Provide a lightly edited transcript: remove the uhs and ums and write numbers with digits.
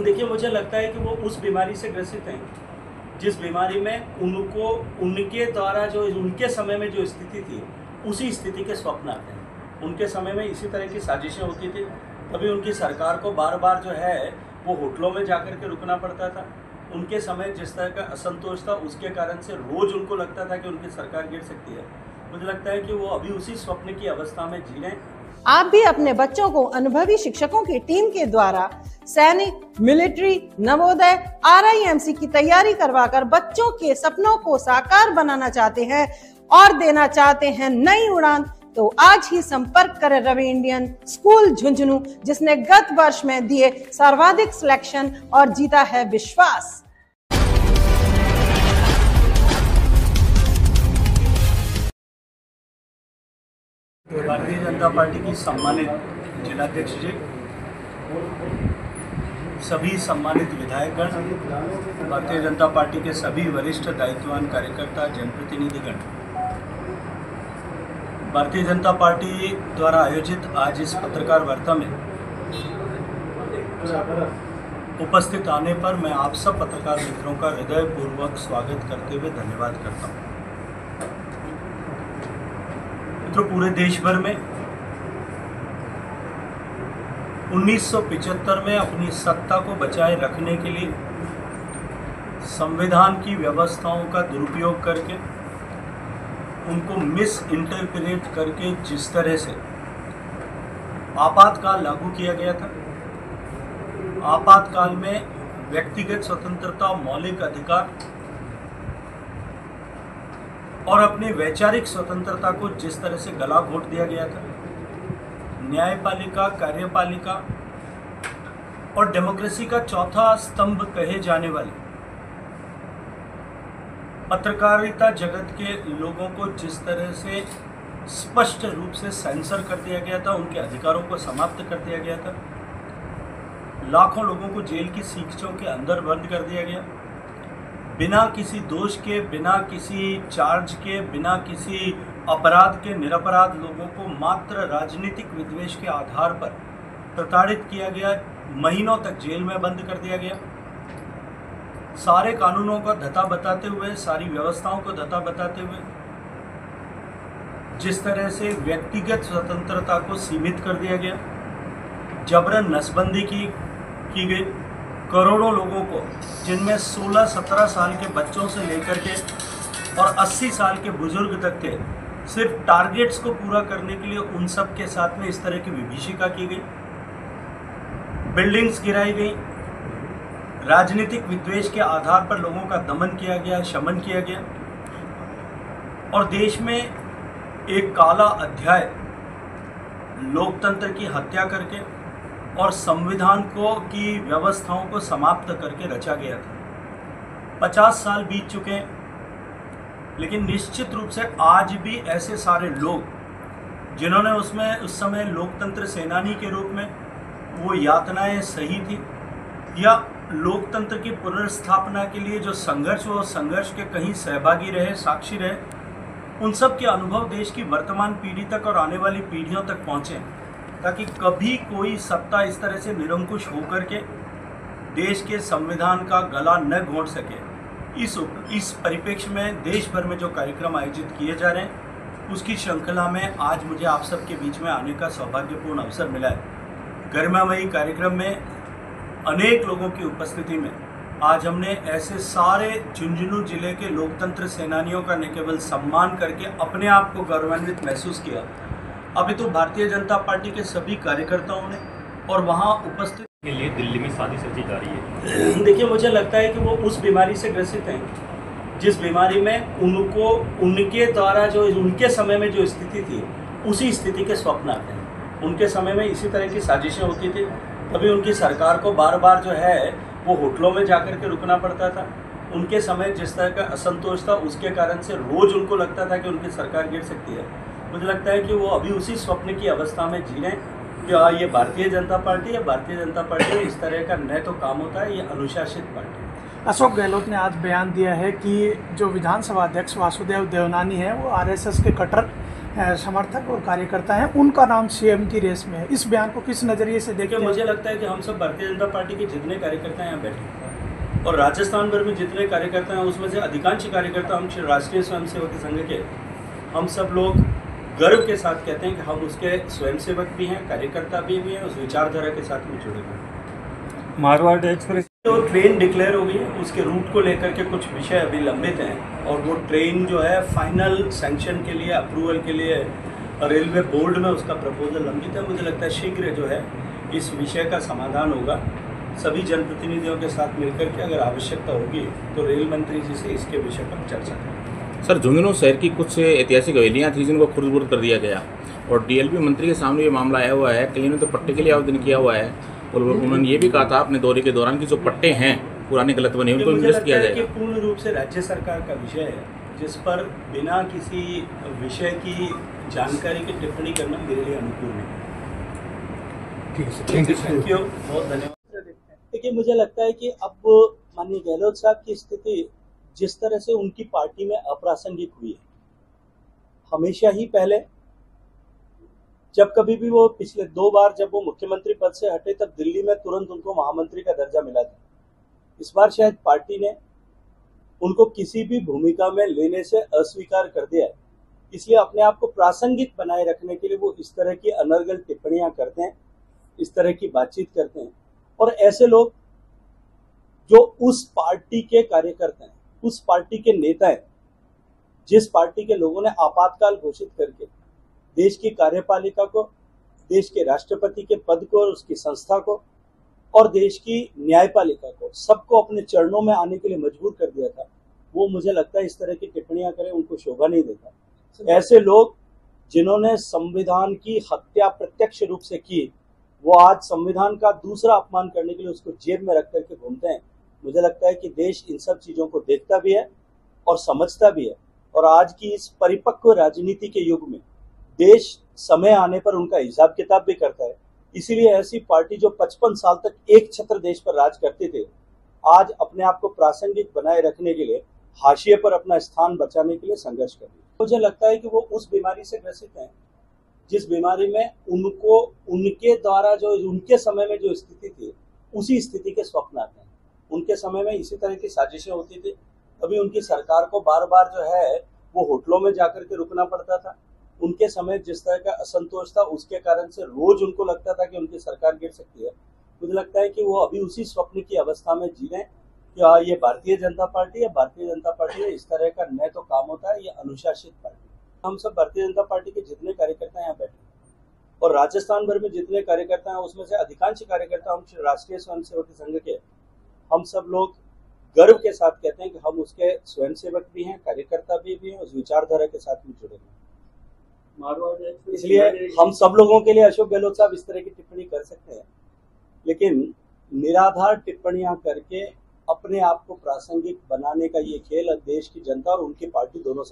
देखिए, मुझे लगता है कि वो उस बीमारी से ग्रसित हैं जिस बीमारी में उनको उनके द्वारा जो उनके समय में जो स्थिति थी उसी स्थिति के स्वप्न आते हैं। उनके समय में इसी तरह की साजिशें होती थी, तभी उनकी सरकार को बार बार जो है वो होटलों में जाकर के रुकना पड़ता था। उनके समय जिस तरह का असंतोष था उसके कारण से रोज़ उनको लगता था कि उनकी सरकार गिर सकती है। मुझे लगता है कि वो अभी उसी स्वप्न की अवस्था में जी रहे हैं। आप भी अपने बच्चों को अनुभवी शिक्षकों की टीम के द्वारा सैनिक, मिलिट्री, नवोदय, RIMC की तैयारी करवाकर बच्चों के सपनों को साकार बनाना चाहते हैं और देना चाहते हैं नई उड़ान, तो आज ही संपर्क करें रवि इंडियन स्कूल झुंझुनू, जिसने गत वर्ष में दिए सर्वाधिक सिलेक्शन और जीता है विश्वास। भारतीय जनता पार्टी की सम्मानित जिलाध्यक्ष जी, सभी सम्मानित विधायकगण, भारतीय जनता पार्टी के सभी वरिष्ठ दायित्ववान कार्यकर्ता, जनप्रतिनिधिगण, भारतीय जनता पार्टी द्वारा आयोजित आज इस पत्रकार वार्ता में उपस्थित आने पर मैं आप सब पत्रकार मित्रों का हृदयपूर्वक स्वागत करते हुए धन्यवाद करता हूँ। मित्रों, पूरे देश भर में 1975 में अपनी सत्ता को बचाए रखने के लिए संविधान की व्यवस्थाओं का दुरुपयोग करके उनको मिस इंटरप्रेट करके जिस तरह से आपातकाल लागू किया गया था, आपातकाल में व्यक्तिगत स्वतंत्रता, मौलिक अधिकार और अपनी वैचारिक स्वतंत्रता को जिस तरह से गला घोंट दिया गया था, न्यायपालिका, कार्यपालिका और डेमोक्रेसी का चौथा स्तंभ कहे जाने वाले पत्रकारिता जगत के लोगों को जिस तरह से स्पष्ट रूप से सेंसर कर दिया गया था, उनके अधिकारों को समाप्त कर दिया गया था, लाखों लोगों को जेल की सीखचों के अंदर बंद कर दिया गया, बिना किसी दोष के, बिना किसी चार्ज के, बिना किसी अपराध के निरपराध लोगों को मात्र राजनीतिक विद्वेष के आधार पर प्रताड़ित किया गया, महीनों तक जेल में बंद कर दिया गया। सारे कानूनों का धता बताते हुए, सारी व्यवस्थाओं को धता बताते हुए जिस तरह से व्यक्तिगत स्वतंत्रता को सीमित कर दिया गया, जबरन नसबंदी की गई, करोड़ों लोगों को, जिनमें 16-17 साल के बच्चों से लेकर के और 80 साल के बुजुर्ग तक थे, सिर्फ टारगेट्स को पूरा करने के लिए उन सब के साथ में इस तरह की विभीषिका की गई, बिल्डिंग्स गिराई गई, राजनीतिक विद्वेष के आधार पर लोगों का दमन किया गया, शमन किया गया और देश में एक काला अध्याय लोकतंत्र की हत्या करके और संविधान को की व्यवस्थाओं को समाप्त करके रचा गया था। 50 साल बीत चुके हैं, लेकिन निश्चित रूप से आज भी ऐसे सारे लोग जिन्होंने उसमें उस समय लोकतंत्र सेनानी के रूप में वो यातनाएं सही थी या लोकतंत्र की पुनर्स्थापना के लिए जो संघर्ष, वो संघर्ष के कहीं सहभागी रहे, साक्षी रहे, उन सब के अनुभव देश की वर्तमान पीढ़ी तक और आने वाली पीढ़ियों तक पहुँचे, ताकि कभी कोई सत्ता इस तरह से निरंकुश होकर के देश के संविधान का गला न घोंट सके। इस परिप्रेक्ष्य में देश भर में जो कार्यक्रम आयोजित किए जा रहे हैं, उसकी श्रृंखला में आज मुझे आप सबके बीच में आने का सौभाग्यपूर्ण अवसर मिला है। गरिमामयी कार्यक्रम में अनेक लोगों की उपस्थिति में आज हमने ऐसे सारे झुंझुनू जिले के लोकतंत्र सेनानियों का न केवल सम्मान करके अपने आप को गौरवान्वित महसूस किया, अभी तो भारतीय जनता पार्टी के सभी कार्यकर्ताओं ने और वहाँ उपस्थित के लिए दिल्ली में साजिश रची जा रही है। देखिए, मुझे लगता है कि वो उस बीमारी से ग्रसित हैं जिस बीमारी में उनको उनके द्वारा जो उनके समय में जो स्थिति थी उसी स्थिति के स्वप्न आते हैं। उनके समय में इसी तरह की साजिशें होती थी, तभी उनकी सरकार को बार बार जो है वो होटलों में जाकर के रुकना पड़ता था। उनके समय जिस तरह का असंतोष था उसके कारण से रोज़ उनको लगता था कि उनकी सरकार गिर सकती है। मुझे लगता है कि वो अभी उसी स्वप्न की अवस्था में जी रहे हैं कि ये भारतीय जनता पार्टी है। भारतीय जनता पार्टी में इस तरह का न तो काम होता है, ये अनुशासित पार्टी है। अशोक गहलोत ने आज बयान दिया है कि जो विधानसभा अध्यक्ष वासुदेव देवनानी है वो RSS के कट्टर समर्थक और कार्यकर्ता हैं, उनका नाम सीएम की रेस में है। इस बयान को किस नज़रिए से देखते हैं? मुझे लगता है कि हम सब भारतीय जनता पार्टी के जितने कार्यकर्ता यहाँ बैठे हैं और राजस्थान भर में जितने कार्यकर्ता हैं उसमें से अधिकांश कार्यकर्ता हम राष्ट्रीय स्वयंसेवक संघ के, हम सब लोग गर्व के साथ कहते हैं कि हम उसके स्वयंसेवक भी हैं, कार्यकर्ता भी हैं, उस विचारधारा के साथ में जुड़े हुए हैं। मारवाड़ एक्सप्रेस तो ट्रेन डिक्लेयर हो गई है, उसके रूट को लेकर के कुछ विषय अभी लंबित हैं और वो ट्रेन जो है फाइनल सैंक्शन के लिए, अप्रूवल के लिए रेलवे बोर्ड में उसका प्रपोजल लंबित है। मुझे लगता है शीघ्र जो है इस विषय का समाधान होगा। सभी जनप्रतिनिधियों के साथ मिलकर के अगर आवश्यकता होगी तो रेल मंत्री जी से इसके विषय पर चर्चा करें। सर, झुंझुनू शहर की कुछ ऐतिहासिक हवेलियाँ थी जिनको खुर्द-बुर्द कर दिया गया और डीएलपी मंत्री के सामने ये मामला आया हुआ है। कई ने तो पट्टे के लिए आवेदन किया हुआ है और उन्होंने ये भी कहा था अपने दौरे के दौरान कि जो पट्टे हैं पुराने गलत बने उनको निरस्त किया जाएगा। पूर्ण रूप से राज्य सरकार का विषय है जिस पर बिना किसी विषय की जानकारी की टिप्पणी करना मेरे लिए अनुकूल नहीं। थैंक यू, बहुत धन्यवाद। देखिए, मुझे लगता है कि अब माननीय गहलोत साहब की स्थिति जिस तरह से उनकी पार्टी में अप्रासंगिक हुई है, हमेशा ही पहले जब कभी भी वो पिछले 2 बार जब वो मुख्यमंत्री पद से हटे तब दिल्ली में तुरंत उनको महामंत्री का दर्जा मिला था। इस बार शायद पार्टी ने उनको किसी भी भूमिका में लेने से अस्वीकार कर दिया है, इसलिए अपने आप को प्रासंगिक बनाए रखने के लिए वो इस तरह की अनर्गल टिप्पणियां करते हैं, इस तरह की बातचीत करते हैं। और ऐसे लोग जो उस पार्टी के कार्यकर्ता हैं, उस पार्टी के नेता हैं, जिस पार्टी के लोगों ने आपातकाल घोषित करके देश की कार्यपालिका को, देश के राष्ट्रपति के पद को और उसकी संस्था को और देश की न्यायपालिका को, सबको अपने चरणों में आने के लिए मजबूर कर दिया था, वो मुझे लगता है इस तरह की टिप्पणियां करें उनको शोभा नहीं देता। ऐसे लोग जिन्होंने संविधान की हत्या प्रत्यक्ष रूप से की, वो आज संविधान का दूसरा अपमान करने के लिए उसको जेब में रख करके घूमते हैं। मुझे लगता है कि देश इन सब चीजों को देखता भी है और समझता भी है और आज की इस परिपक्व राजनीति के युग में देश समय आने पर उनका हिसाब किताब भी करता है। इसीलिए ऐसी पार्टी जो 55 साल तक एक छत्र देश पर राज करते थे, आज अपने आप को प्रासंगिक बनाए रखने के लिए, हाशिए पर अपना स्थान बचाने के लिए संघर्ष कर रही है। मुझे लगता है कि वो उस बीमारी से ग्रसित हैं जिस बीमारी में उनको उनके द्वारा जो उनके समय में जो स्थिति थी उसी स्थिति के स्वप्न आते हैं। उनके समय में इसी तरह की साजिशें होती थी, अभी उनकी सरकार को बार बार जो है वो होटलों में जाकर के रुकना पड़ता था। उनके समय जिस तरह का असंतोष था उसके कारण से रोज उनको लगता था कि उनकी सरकार गिर सकती है। मुझे लगता है कि वो अभी उसी स्वप्न की अवस्था में जी रहे हैं कि ये भारतीय जनता पार्टी है, भारतीय जनता पार्टी है, इस तरह का न तो काम होता है, ये अनुशासित पार्टी। हम सब भारतीय जनता पार्टी के जितने कार्यकर्ता यहाँ बैठे और राजस्थान भर में जितने कार्यकर्ता हैं उसमें से अधिकांश कार्यकर्ता हम राष्ट्रीय स्वयंसेवक संघ के, हम सब लोग गर्व के साथ कहते हैं कि हम उसके स्वयंसेवक भी हैं, कार्यकर्ता भी हैं, उस विचारधारा के साथ में जुड़े हैं। इसलिए हम सब लोगों के लिए अशोक गहलोत साहब इस तरह की टिप्पणी कर सकते हैं, लेकिन निराधार टिप्पणियां करके अपने आप को प्रासंगिक बनाने का ये खेल देश की जनता और उनकी पार्टी दोनों सब